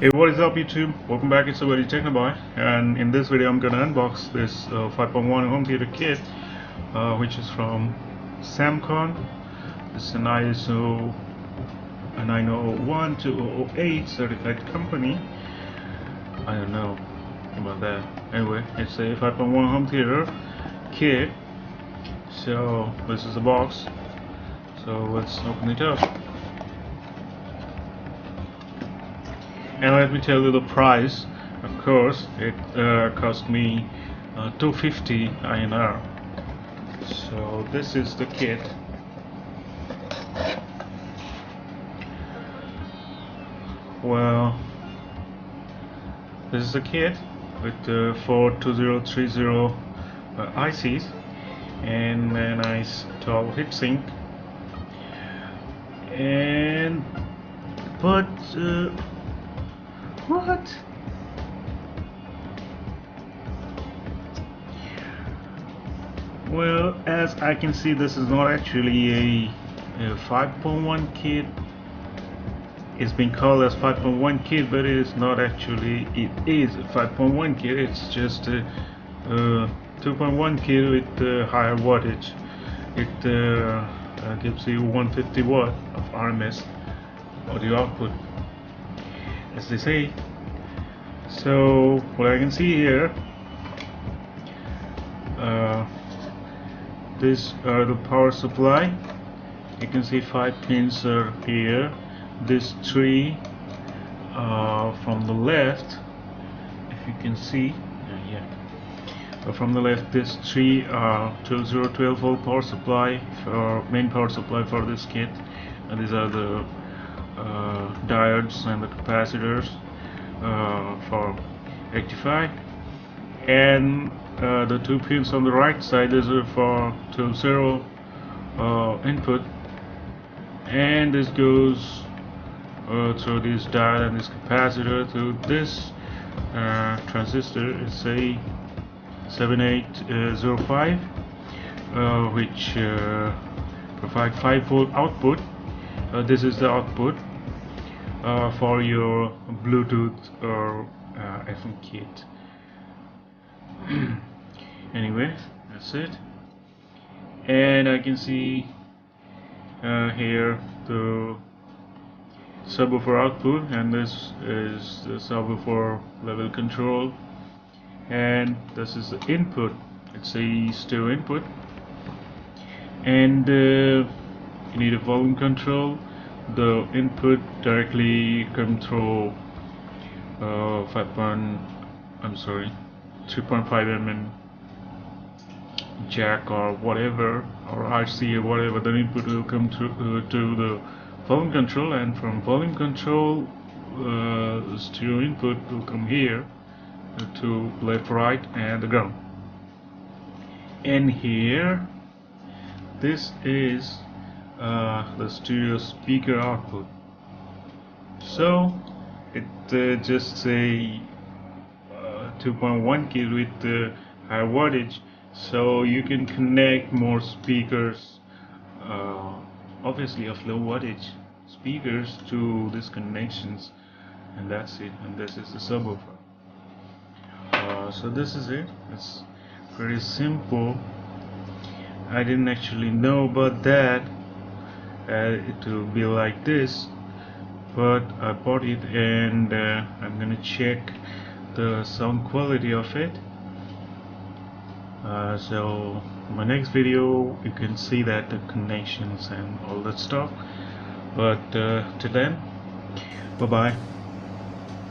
Hey, what is up YouTube? Welcome back, it's your buddy Technoboy, and in this video I'm gonna unbox this 5.1 home theater kit, which is from Samcon. This is an ISO 9001-2008 certified company. I don't know about that. Anyway, it's a 5.1 home theater kit. So this is the box. So let's open it up. And let me tell you the price. Of course, it cost me 250 INR. So this is the kit. Well, this is the kit with 4 2030 ICs and a nice tall heatsink. And but what? Well, as I can see, this is not actually a 5.1 kit. It's been called as 5.1 kit, but it is not actually. It is a 5.1 kit. It's just a 2.1 kit with higher wattage. It gives you 150 watt of RMS audio output, as they say. So what I can see here, these are the power supply. You can see 5 pins are here. These 3 from the left, if you can see, from the left, these 3 are 12 volt power supply for main power supply for this kit, and these are the diodes and the capacitors for rectify, and the 2 pins on the right side is for 12 input, and this goes through this diode and this capacitor to this transistor. It's a 7805 which provide 5 volt output. This is the output for your Bluetooth or FM kit. Anyway, that's it. And I can see here the subwoofer output, and this is the subwoofer level control, and this is the input. It's a stereo input, and you need a volume control. The input directly come through 3.5 mm jack or whatever, or RCA, whatever. The input will come through to the volume control, and from volume control the stereo input will come here to left, right, and the ground. And here, this is the stereo speaker output. So it just a 2.1 kit with higher wattage, so you can connect more speakers, obviously of low wattage speakers, to these connections, and that's it. And this is the subwoofer. So this is it. It's pretty simple. I didn't actually know about that, it will be like this, but I bought it, and I'm gonna check the sound quality of it. So in my next video you can see that the connections and all that stuff, but till then, bye bye.